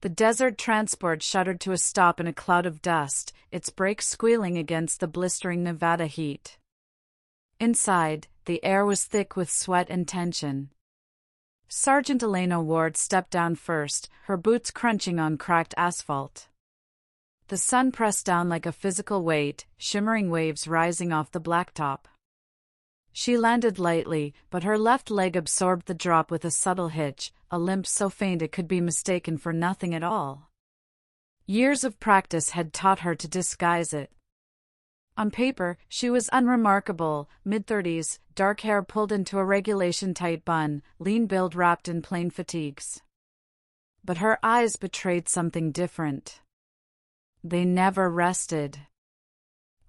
The desert transport shuddered to a stop in a cloud of dust, its brakes squealing against the blistering Nevada heat. Inside, the air was thick with sweat and tension. Sergeant Elena Ward stepped down first, her boots crunching on cracked asphalt. The sun pressed down like a physical weight, shimmering waves rising off the blacktop. She landed lightly, but her left leg absorbed the drop with a subtle hitch, a limp so faint it could be mistaken for nothing at all. Years of practice had taught her to disguise it. On paper, she was unremarkable, mid-30s, dark hair pulled into a regulation-tight bun, lean build wrapped in plain fatigues. But her eyes betrayed something different. They never rested.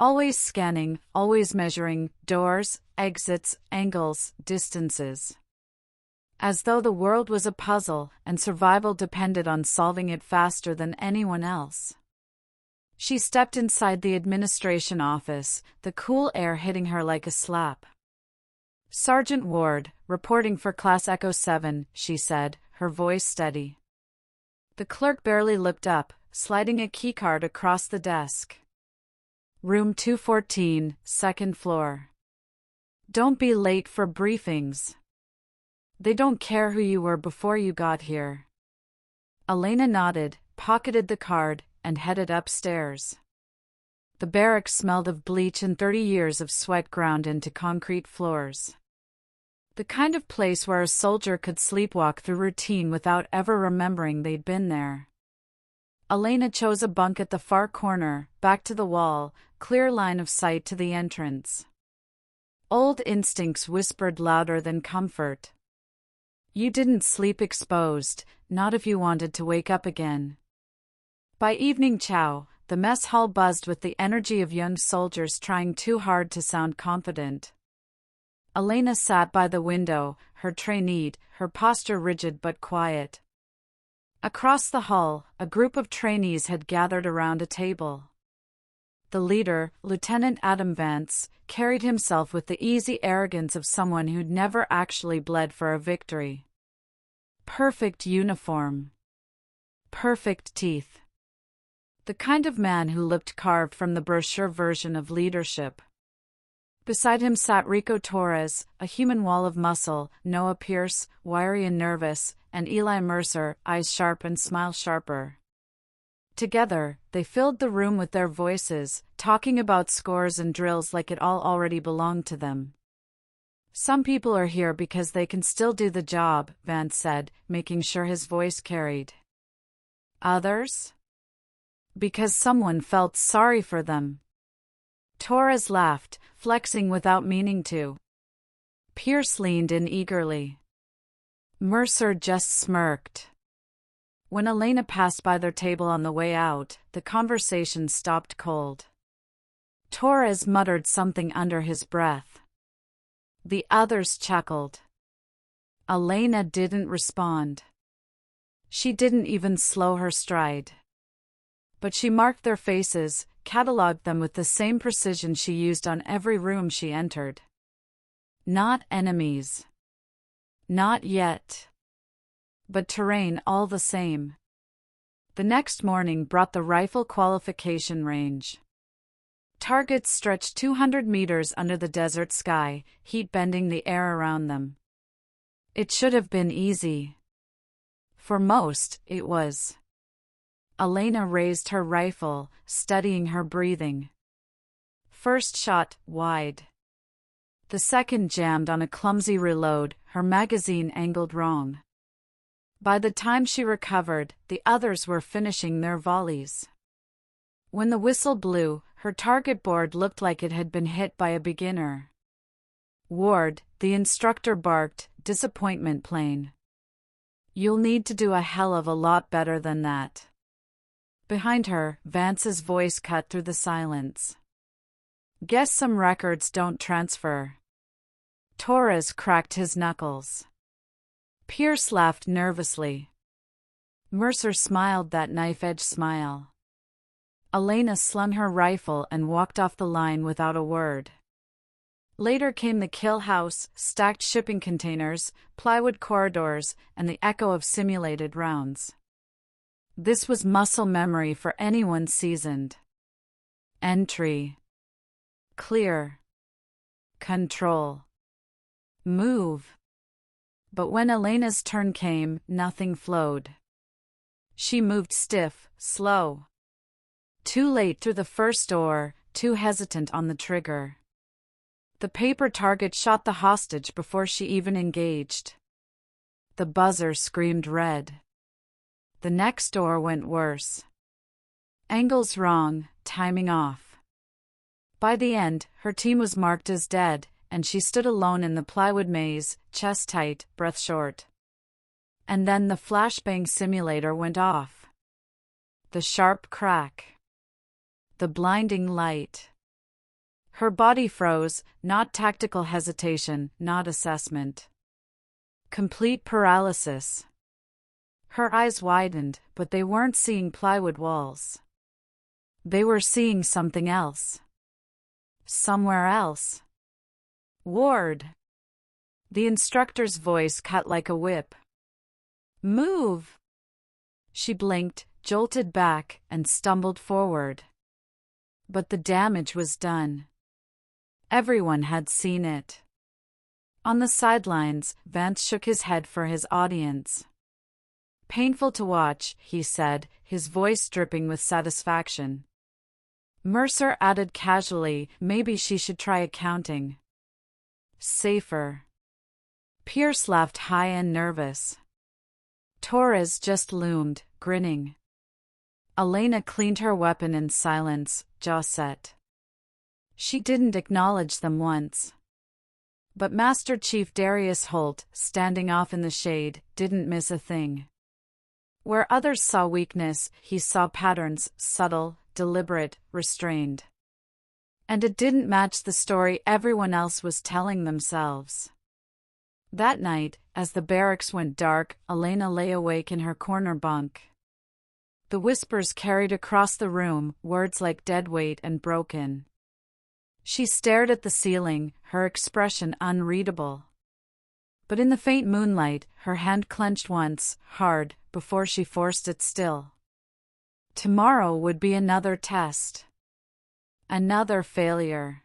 Always scanning, always measuring, doors, exits, angles, distances. As though the world was a puzzle, and survival depended on solving it faster than anyone else. She stepped inside the administration office, the cool air hitting her like a slap. "Sergeant Ward, reporting for Class Echo 7, she said, her voice steady. The clerk barely looked up, sliding a keycard across the desk. "Room 214, second floor. Don't be late for briefings. They don't care who you were before you got here." Elena nodded, pocketed the card, and headed upstairs. The barracks smelled of bleach and 30 years of sweat ground into concrete floors. The kind of place where a soldier could sleepwalk through routine without ever remembering they'd been there. Elena chose a bunk at the far corner, back to the wall, clear line of sight to the entrance. Old instincts whispered louder than comfort. You didn't sleep exposed, not if you wanted to wake up again. By evening chow, the mess hall buzzed with the energy of young soldiers trying too hard to sound confident. Elena sat by the window, her tray neat, her posture rigid but quiet. Across the hall, a group of trainees had gathered around a table. The leader, Lieutenant Adam Vance, carried himself with the easy arrogance of someone who'd never actually bled for a victory. Perfect uniform. Perfect teeth. The kind of man who looked carved from the brochure version of leadership. Beside him sat Rico Torres, a human wall of muscle, Noah Pierce, wiry and nervous, and Eli Mercer, eyes sharp and smile sharper. Together, they filled the room with their voices, talking about scores and drills like it all already belonged to them. Some people are here because they can still do the job, Vance said, making sure his voice carried. Others? Because someone felt sorry for them. Torres laughed, flexing without meaning to. Pierce leaned in eagerly. Mercer just smirked. When Elena passed by their table on the way out, the conversation stopped cold. Torres muttered something under his breath. The others chuckled. Elena didn't respond. She didn't even slow her stride. But she marked their faces, catalogued them with the same precision she used on every room she entered. Not enemies. Not yet. But terrain all the same. The next morning brought the rifle qualification range. Targets stretched 200 meters under the desert sky, heat bending the air around them. It should have been easy. For most, it was. Elena raised her rifle, studying her breathing. First shot, wide. The second jammed on a clumsy reload, her magazine angled wrong. By the time she recovered, the others were finishing their volleys. When the whistle blew, her target board looked like it had been hit by a beginner. Ward, the instructor barked, disappointment plain. You'll need to do a hell of a lot better than that. Behind her, Vance's voice cut through the silence. Guess some records don't transfer. Torres cracked his knuckles. Pierce laughed nervously. Mercer smiled that knife-edge smile. Elena slung her rifle and walked off the line without a word. Later came the kill house, stacked shipping containers, plywood corridors, and the echo of simulated rounds. This was muscle memory for anyone seasoned. Entry. Clear. Control. Move. But when Elena's turn came, nothing flowed. She moved stiff, slow. Too late through the first door, too hesitant on the trigger. The paper target shot the hostage before she even engaged. The buzzer screamed red. The next door went worse. Angles wrong, timing off. By the end, her team was marked as dead, and she stood alone in the plywood maze, chest tight, breath short. And then the flashbang simulator went off. The sharp crack. The blinding light. Her body froze, not tactical hesitation, not assessment. Complete paralysis. Her eyes widened, but they weren't seeing plywood walls. They were seeing something else. Somewhere else. Ward. The instructor's voice cut like a whip. Move! She blinked, jolted back, and stumbled forward. But the damage was done. Everyone had seen it. On the sidelines, Vance shook his head for his audience. Painful to watch, he said, his voice dripping with satisfaction. Mercer added casually, maybe she should try accounting. Safer. Pierce laughed high and nervous. Torres just loomed, grinning. Elena cleaned her weapon in silence, jaw set. She didn't acknowledge them once. But Master Chief Darius Holt, standing off in the shade, didn't miss a thing. Where others saw weakness, he saw patterns, subtle, deliberate, restrained. And it didn't match the story everyone else was telling themselves. That night, as the barracks went dark, Elena lay awake in her corner bunk. The whispers carried across the room, words like dead weight and broken. She stared at the ceiling, her expression unreadable. But in the faint moonlight, her hand clenched once, hard, before she forced it still. Tomorrow would be another test. Another failure.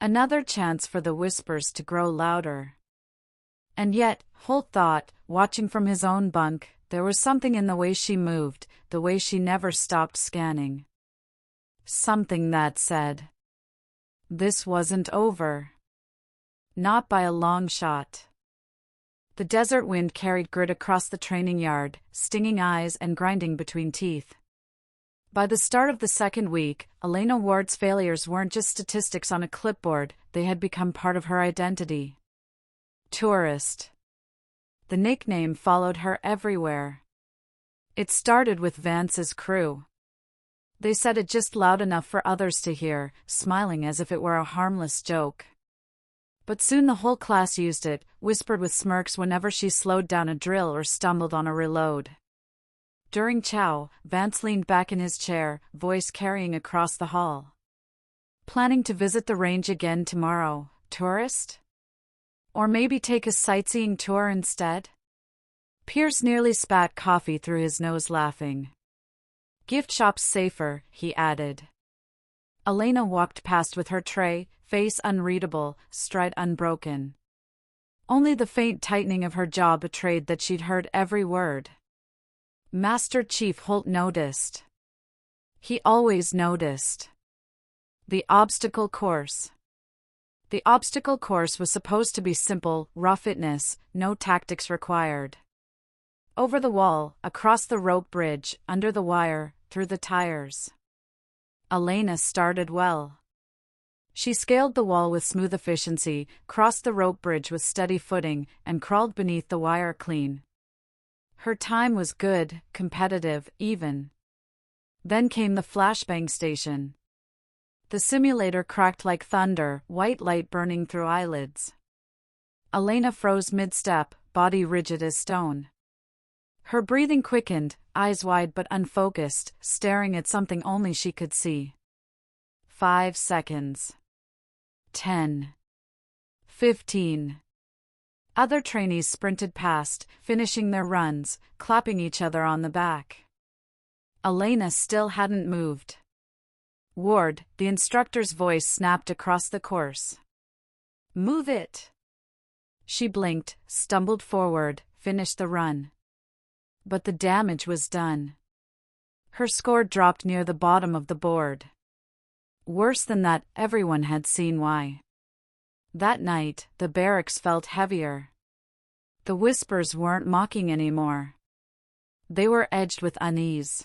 Another chance for the whispers to grow louder. And yet, Holt thought, watching from his own bunk, there was something in the way she moved, the way she never stopped scanning. Something that said, this wasn't over. Not by a long shot. The desert wind carried grit across the training yard, stinging eyes and grinding between teeth. By the start of the second week, Elena Ward's failures weren't just statistics on a clipboard, they had become part of her identity. Tourist. The nickname followed her everywhere. It started with Vance's crew. They said it just loud enough for others to hear, smiling as if it were a harmless joke. But soon the whole class used it, whispered with smirks whenever she slowed down a drill or stumbled on a reload. During chow, Vance leaned back in his chair, voice carrying across the hall. Planning to visit the range again tomorrow, tourist? Or maybe take a sightseeing tour instead? Pierce nearly spat coffee through his nose laughing. Gift shop's safer, he added. Elena walked past with her tray, face unreadable, stride unbroken. Only the faint tightening of her jaw betrayed that she'd heard every word. Master Chief Holt noticed. He always noticed. The obstacle course. The obstacle course was supposed to be simple, raw fitness, no tactics required. Over the wall, across the rope bridge, under the wire, through the tires. Elena started well. She scaled the wall with smooth efficiency, crossed the rope bridge with steady footing, and crawled beneath the wire clean. Her time was good, competitive, even. Then came the flashbang station. The simulator cracked like thunder, white light burning through eyelids. Elena froze mid-step, body rigid as stone. Her breathing quickened, eyes wide but unfocused, staring at something only she could see. 5 seconds. 10. 15. Other trainees sprinted past, finishing their runs, clapping each other on the back. Elena still hadn't moved. Ward, the instructor's voice snapped across the course. Move it! She blinked, stumbled forward, finished the run. But the damage was done. Her score dropped near the bottom of the board. Worse than that, everyone had seen why. That night, the barracks felt heavier. The whispers weren't mocking anymore. They were edged with unease.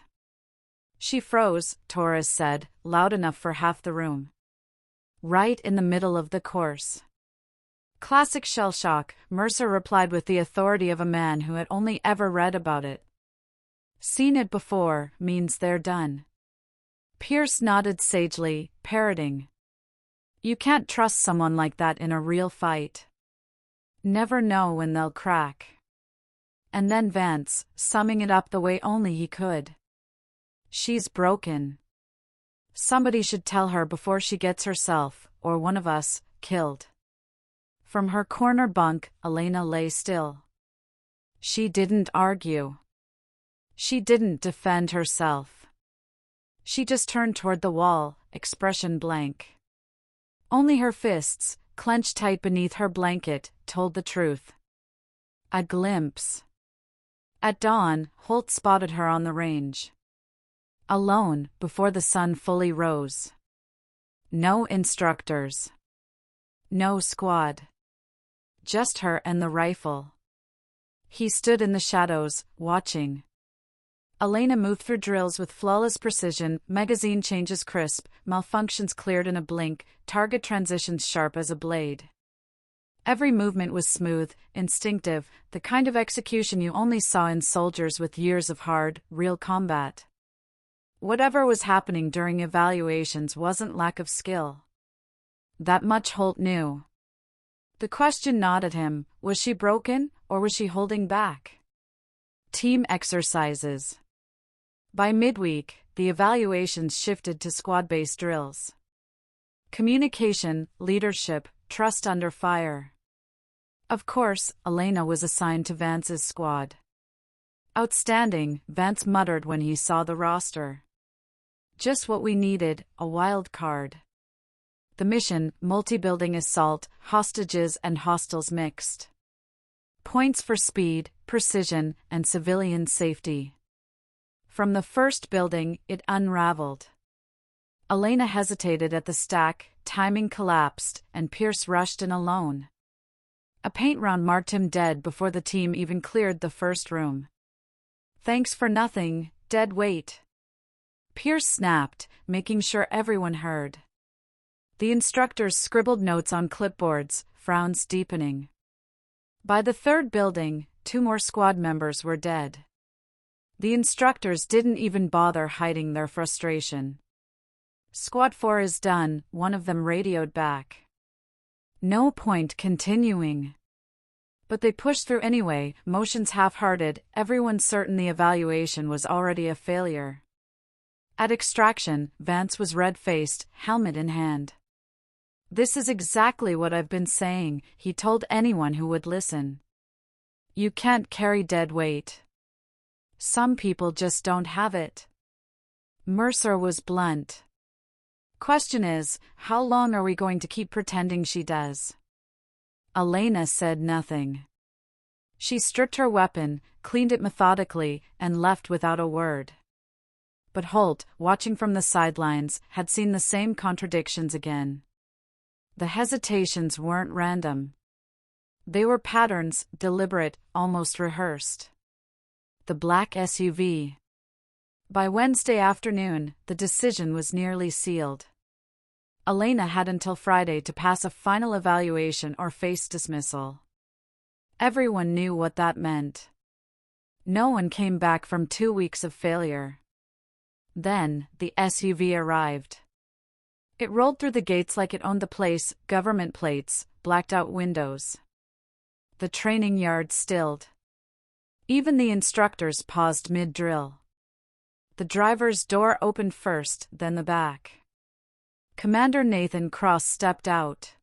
She froze, Torres said, loud enough for half the room. Right in the middle of the course. Classic shell shock, Mercer replied with the authority of a man who had only ever read about it. Seen it before means they're done. Pierce nodded sagely, parroting. You can't trust someone like that in a real fight. Never know when they'll crack. And then Vance, summing it up the way only he could. She's broken. Somebody should tell her before she gets herself, or one of us, killed. From her corner bunk, Elena lay still. She didn't argue. She didn't defend herself. She just turned toward the wall, expression blank. Only her fists, clenched tight beneath her blanket, told the truth. A glimpse. At dawn, Holt spotted her on the range. Alone, before the sun fully rose. No instructors. No squad. Just her and the rifle. He stood in the shadows, watching. Elena moved through drills with flawless precision, magazine changes crisp, malfunctions cleared in a blink, target transitions sharp as a blade. Every movement was smooth, instinctive, the kind of execution you only saw in soldiers with years of hard, real combat. Whatever was happening during evaluations wasn't lack of skill. That much Holt knew. The question gnawed at him, was she broken, or was she holding back? Team exercises. By midweek, the evaluations shifted to squad-based drills. Communication, leadership, trust under fire. Of course, Elena was assigned to Vance's squad. Outstanding, Vance muttered when he saw the roster. Just what we needed, a wild card. The mission, multi-building assault, hostages and hostiles mixed. Points for speed, precision, and civilian safety. From the first building, it unraveled. Elena hesitated at the stack, timing collapsed, and Pierce rushed in alone. A paint round marked him dead before the team even cleared the first room. Thanks for nothing, dead weight. Pierce snapped, making sure everyone heard. The instructors scribbled notes on clipboards, frowns deepening. By the third building, 2 more squad members were dead. The instructors didn't even bother hiding their frustration. Squad 4 is done, one of them radioed back. No point continuing. But they pushed through anyway, motions half-hearted, everyone certain the evaluation was already a failure. At extraction, Vance was red-faced, helmet in hand. This is exactly what I've been saying, he told anyone who would listen. You can't carry dead weight. Some people just don't have it. Mercer was blunt. Question is, how long are we going to keep pretending she does? Elena said nothing. She stripped her weapon, cleaned it methodically, and left without a word. But Holt, watching from the sidelines, had seen the same contradictions again. The hesitations weren't random. They were patterns, deliberate, almost rehearsed. The black SUV. By Wednesday afternoon, the decision was nearly sealed. Elena had until Friday to pass a final evaluation or face dismissal. Everyone knew what that meant. No one came back from 2 weeks of failure. Then, the SUV arrived. It rolled through the gates like it owned the place, government plates, blacked-out windows. The training yard stilled. Even the instructors paused mid-drill. The driver's door opened first, then the back. Commander Nathan Cross stepped out.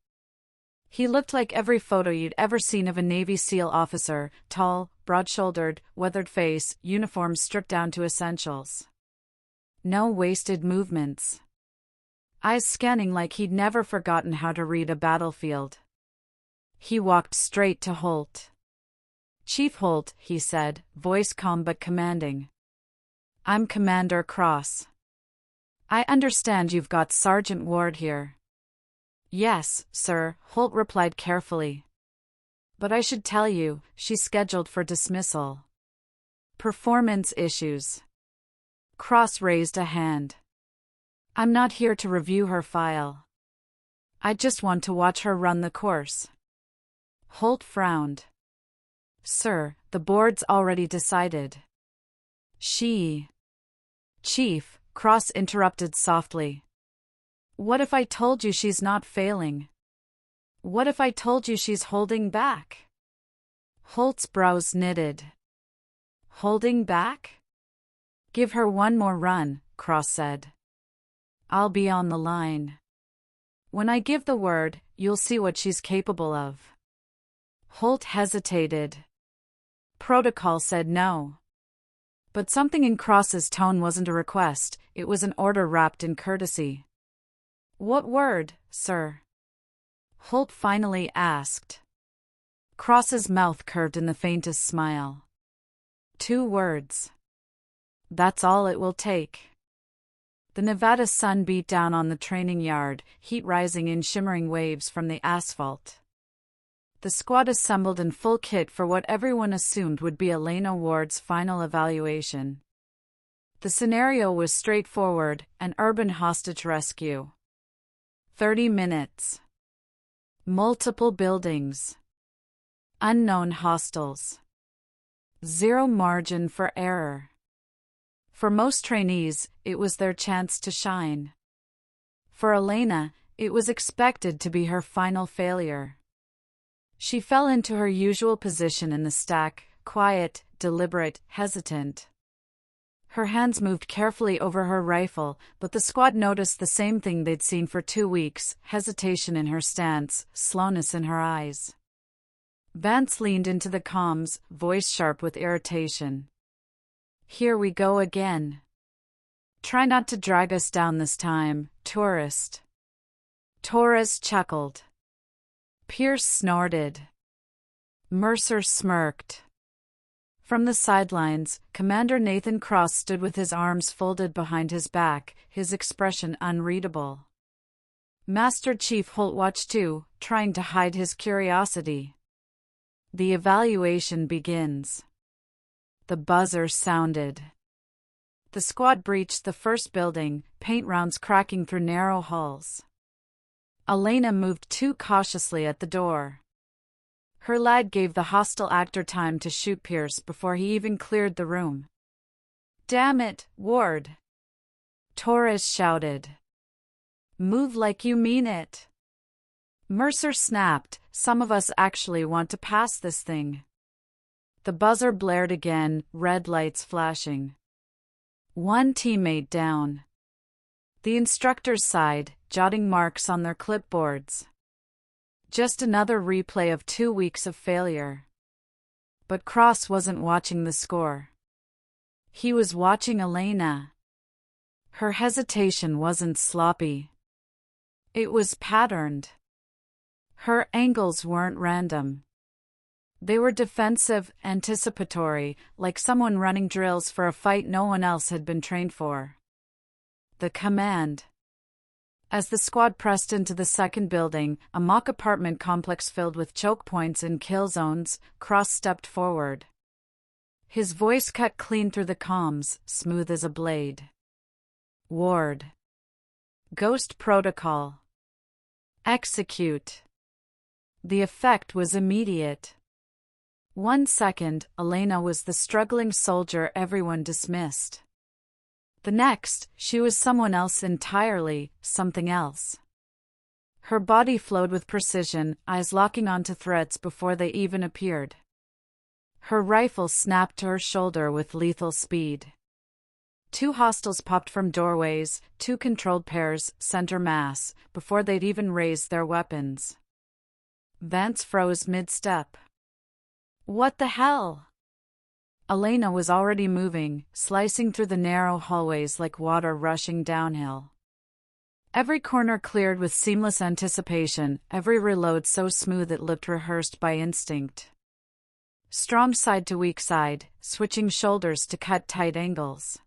He looked like every photo you'd ever seen of a Navy SEAL officer, tall, broad-shouldered, weathered face, uniform stripped down to essentials. No wasted movements. Eyes scanning like he'd never forgotten how to read a battlefield. He walked straight to Holt. "Chief Holt," he said, voice calm but commanding. "I'm Commander Cross. I understand you've got Sergeant Ward here." "Yes, sir," Holt replied carefully. "But I should tell you, she's scheduled for dismissal. Performance issues." Cross raised a hand. "I'm not here to review her file. I just want to watch her run the course." Holt frowned. "Sir, the board's already decided." Chief," Cross interrupted softly. "What if I told you she's not failing? What if I told you she's holding back?" Holt's brows knitted. "Holding back?" "Give her one more run," Cross said. "I'll be on the line. When I give the word, you'll see what she's capable of." Holt hesitated. Protocol said no. But something in Cross's tone wasn't a request, it was an order wrapped in courtesy. "What word, sir?" Holt finally asked. Cross's mouth curved in the faintest smile. "2 words. That's all it will take." The Nevada sun beat down on the training yard, heat rising in shimmering waves from the asphalt. The squad assembled in full kit for what everyone assumed would be Elena Ward's final evaluation. The scenario was straightforward, an urban hostage rescue. 30 minutes. Multiple buildings. Unknown hostiles. Zero margin for error. For most trainees, it was their chance to shine. For Elena, it was expected to be her final failure. She fell into her usual position in the stack, quiet, deliberate, hesitant. Her hands moved carefully over her rifle, but the squad noticed the same thing they'd seen for 2 weeks, hesitation in her stance, slowness in her eyes. Vance leaned into the comms, voice sharp with irritation. "Here we go again. Try not to drag us down this time, tourist." Torres chuckled. Pierce snorted. Mercer smirked. From the sidelines, Commander Nathan Cross stood with his arms folded behind his back, his expression unreadable. Master Chief Holt watched too, trying to hide his curiosity. The evaluation begins. The buzzer sounded. The squad breached the first building, paint rounds cracking through narrow halls. Elena moved too cautiously at the door. Her lad gave the hostile actor time to shoot Pierce before he even cleared the room. "Damn it, Ward!" Torres shouted. "Move like you mean it." Mercer snapped, "Some of us actually want to pass this thing." The buzzer blared again, red lights flashing. One teammate down. The instructors sighed, jotting marks on their clipboards. Just another replay of 2 weeks of failure. But Cross wasn't watching the score. He was watching Elena. Her hesitation wasn't sloppy. It was patterned. Her angles weren't random. They were defensive, anticipatory, like someone running drills for a fight no one else had been trained for. The command. As the squad pressed into the second building, a mock apartment complex filled with choke points and kill zones, Cross stepped forward. His voice cut clean through the comms, smooth as a blade. "Ward. Ghost protocol. Execute." The effect was immediate. 1 second, Elena was the struggling soldier everyone dismissed. The next, she was someone else entirely, something else. Her body flowed with precision, eyes locking onto threats before they even appeared. Her rifle snapped to her shoulder with lethal speed. 2 hostiles popped from doorways, 2 controlled pairs, center mass, before they'd even raised their weapons. Vance froze mid-step. "What the hell?" Elena was already moving, slicing through the narrow hallways like water rushing downhill. Every corner cleared with seamless anticipation, every reload so smooth it looked rehearsed by instinct. Strong side to weak side, switching shoulders to cut tight angles.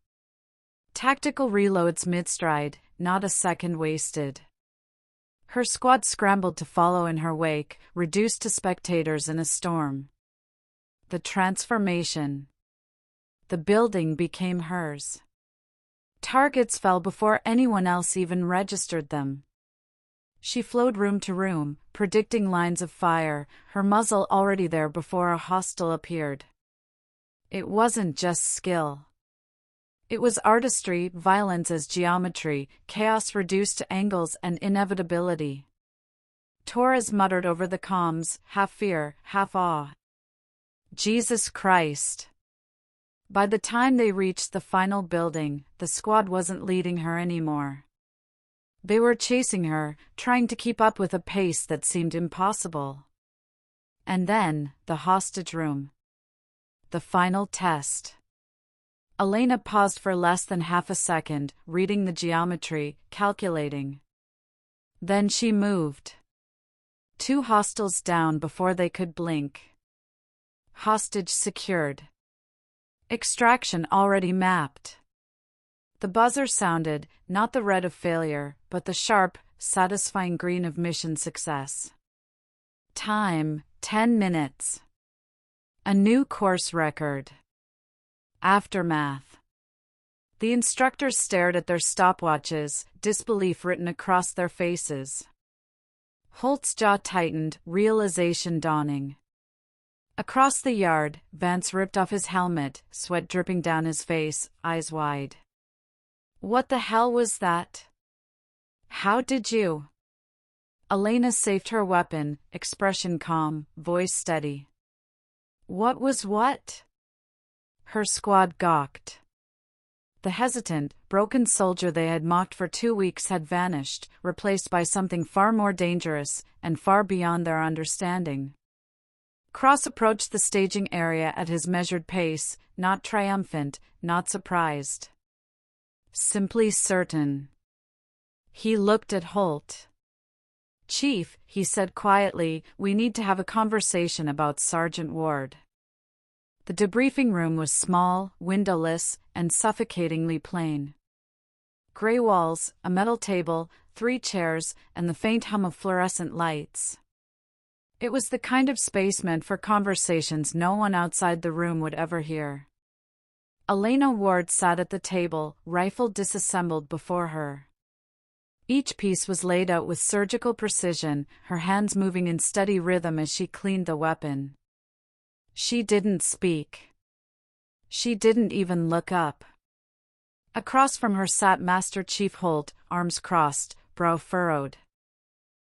Tactical reloads mid-stride, not a second wasted. Her squad scrambled to follow in her wake, reduced to spectators in a storm. The transformation. The building became hers. Targets fell before anyone else even registered them. She flowed room to room, predicting lines of fire, her muzzle already there before a hostile appeared. It wasn't just skill. It was artistry, violence as geometry, chaos reduced to angles and inevitability. Torres muttered over the comms, half fear, half awe. Jesus Christ! By the time they reached the final building, the squad wasn't leading her anymore. They were chasing her, trying to keep up with a pace that seemed impossible. And then, the hostage room. The final test. Elena paused for less than half a second, reading the geometry, calculating. Then she moved. 2 hostiles down before they could blink. Hostage secured. Extraction already mapped. The buzzer sounded, not the red of failure, but the sharp, satisfying green of mission success. Time, 10 minutes. A new course record. Aftermath. The instructors stared at their stopwatches, disbelief written across their faces. Holt's jaw tightened, realization dawning. Across the yard, Vance ripped off his helmet, sweat dripping down his face, eyes wide. What the hell was that? How did you? Elena safed her weapon, expression calm, voice steady. What was what? Her squad gawked. The hesitant, broken soldier they had mocked for 2 weeks had vanished, replaced by something far more dangerous, and far beyond their understanding. Cross approached the staging area at his measured pace, not triumphant, not surprised. Simply certain. He looked at Holt. "Chief," he said quietly, "we need to have a conversation about Sergeant Ward." The debriefing room was small, windowless, and suffocatingly plain. Gray walls, a metal table, 3 chairs, and the faint hum of fluorescent lights. It was the kind of space meant for conversations no one outside the room would ever hear. Elena Ward sat at the table, rifle disassembled before her. Each piece was laid out with surgical precision, her hands moving in steady rhythm as she cleaned the weapon. She didn't speak. She didn't even look up. Across from her sat Master Chief Holt, arms crossed, brow furrowed.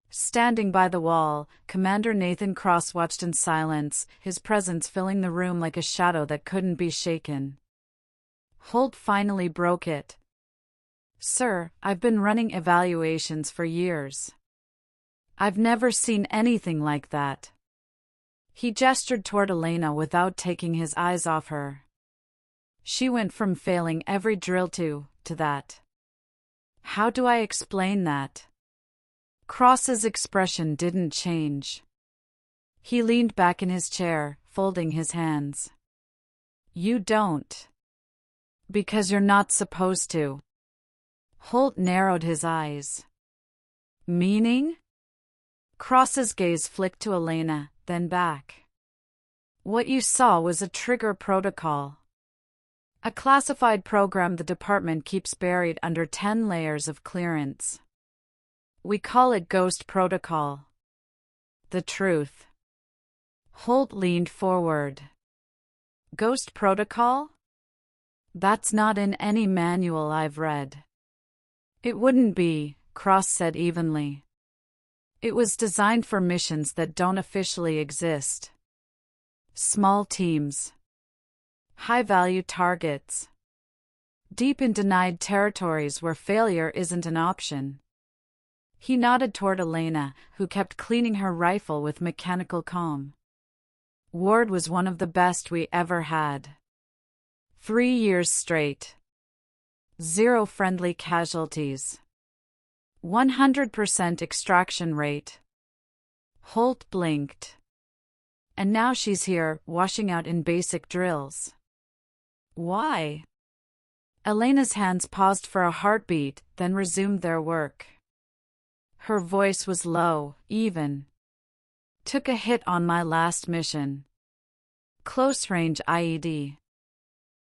Standing by the wall, Commander Nathan Cross watched in silence, his presence filling the room like a shadow that couldn't be shaken. Holt finally broke it. "Sir, I've been running evaluations for years. I've never seen anything like that." He gestured toward Elena without taking his eyes off her. She went from failing every drill to that. How do I explain that? Cross's expression didn't change. He leaned back in his chair, folding his hands. You don't. Because you're not supposed to. Holt narrowed his eyes. Meaning? Cross's gaze flicked to Elena, then back. What you saw was a trigger protocol. A classified program the department keeps buried under 10 layers of clearance. We call it Ghost Protocol. The truth. Holt leaned forward. Ghost Protocol? That's not in any manual I've read. It wouldn't be, Cross said evenly. It was designed for missions that don't officially exist. Small teams. High-value targets. Deep in denied territories where failure isn't an option. He nodded toward Elena, who kept cleaning her rifle with mechanical calm. Ward was one of the best we ever had. 3 years straight. 0 friendly casualties. 100% extraction rate. Holt blinked. And now she's here, washing out in basic drills. Why? Elena's hands paused for a heartbeat, then resumed their work. Her voice was low, even. Took a hit on my last mission. Close-range IED.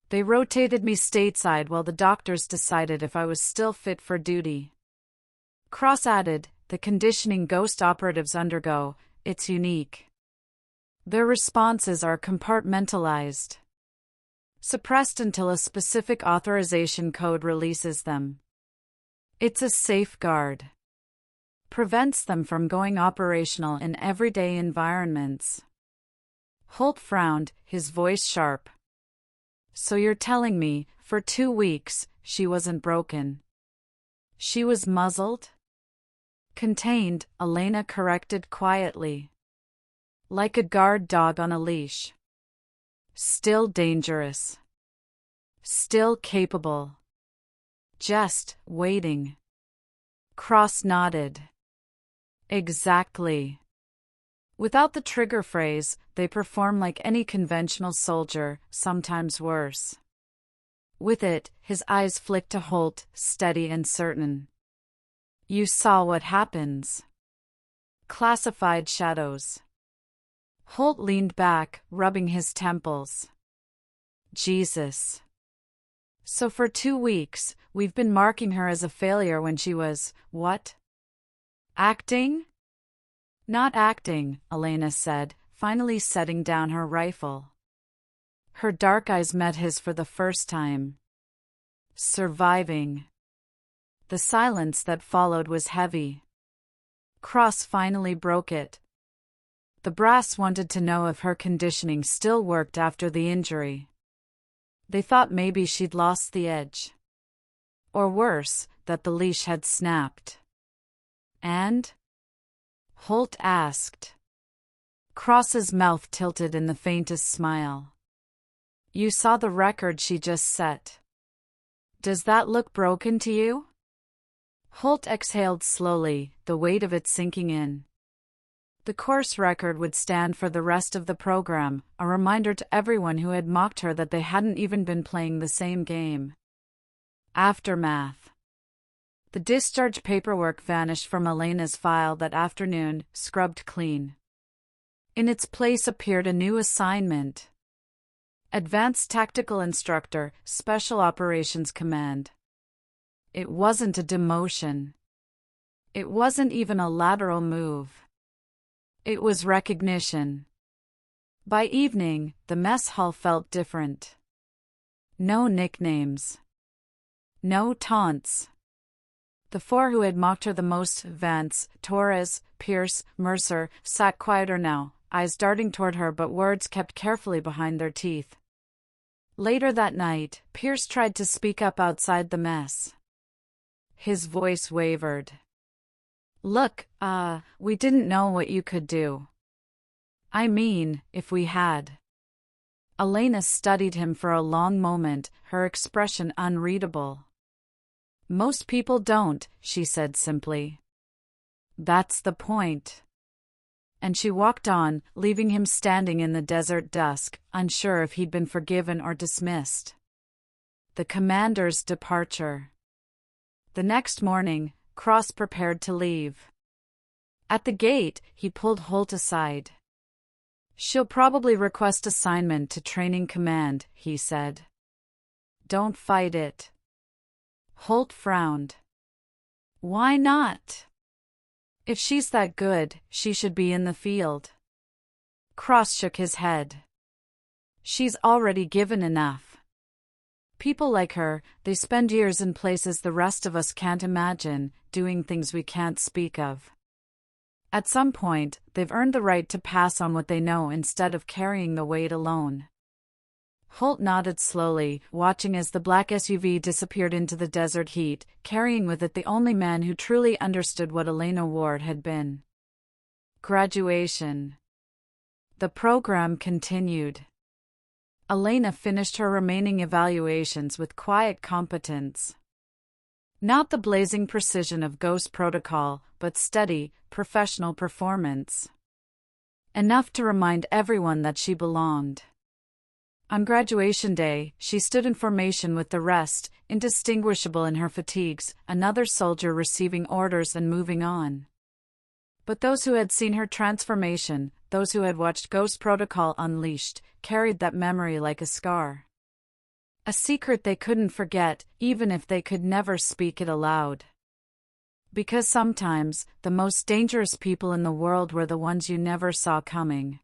They rotated me stateside while the doctors decided if I was still fit for duty. Cross added, the conditioning ghost operatives undergo, it's unique. Their responses are compartmentalized. Suppressed until a specific authorization code releases them. It's a safeguard. Prevents them from going operational in everyday environments. Holt frowned, his voice sharp. So you're telling me, for 2 weeks, she wasn't broken? She was muzzled? Contained, Elena corrected quietly. Like a guard dog on a leash. Still dangerous. Still capable. Just waiting. Cross nodded. Exactly. Without the trigger phrase, they perform like any conventional soldier, sometimes worse. With it, his eyes flicked to Holt, steady and certain. You saw what happens. Classified shadows. Holt leaned back, rubbing his temples. Jesus. So for 2 weeks, we've been marking her as a failure when she was, what? Acting? Not acting, Elena said, finally setting down her rifle. Her dark eyes met his for the first time. Surviving. The silence that followed was heavy. Cross finally broke it. The brass wanted to know if her conditioning still worked after the injury. They thought maybe she'd lost the edge. Or worse, that the leash had snapped. And? Holt asked. Cross's mouth tilted in the faintest smile. You saw the record she just set. Does that look broken to you? Holt exhaled slowly, the weight of it sinking in. The course record would stand for the rest of the program, a reminder to everyone who had mocked her that they hadn't even been playing the same game. Aftermath. The discharge paperwork vanished from Elena's file that afternoon, scrubbed clean. In its place appeared a new assignment. Advanced Tactical Instructor, Special Operations Command. It wasn't a demotion. It wasn't even a lateral move. It was recognition. By evening, the mess hall felt different. No nicknames. No taunts. The 4 who had mocked her the most, Vance, Torres, Pierce, Mercer, sat quieter now, eyes darting toward her but words kept carefully behind their teeth. Later that night, Pierce tried to speak up outside the mess. His voice wavered. Look, we didn't know what you could do. I mean, if we had. Elena studied him for a long moment, her expression unreadable. Most people don't, she said simply. That's the point. And she walked on, leaving him standing in the desert dusk, unsure if he'd been forgiven or dismissed. The commander's departure. The next morning, Cross prepared to leave. At the gate, he pulled Holt aside. She'll probably request assignment to Training Command, he said. Don't fight it. Holt frowned. Why not? If she's that good, she should be in the field. Cross shook his head. She's already given enough. People like her, they spend years in places the rest of us can't imagine, doing things we can't speak of. At some point, they've earned the right to pass on what they know instead of carrying the weight alone. Holt nodded slowly, watching as the black SUV disappeared into the desert heat, carrying with it the only man who truly understood what Elena Ward had been. Graduation. The program continued. Elena finished her remaining evaluations with quiet competence. Not the blazing precision of Ghost Protocol, but steady, professional performance. Enough to remind everyone that she belonged. On graduation day, she stood in formation with the rest, indistinguishable in her fatigues, another soldier receiving orders and moving on. But those who had seen her transformation, those who had watched Ghost Protocol unleashed, carried that memory like a scar. A secret they couldn't forget, even if they could never speak it aloud. Because sometimes, the most dangerous people in the world were the ones you never saw coming.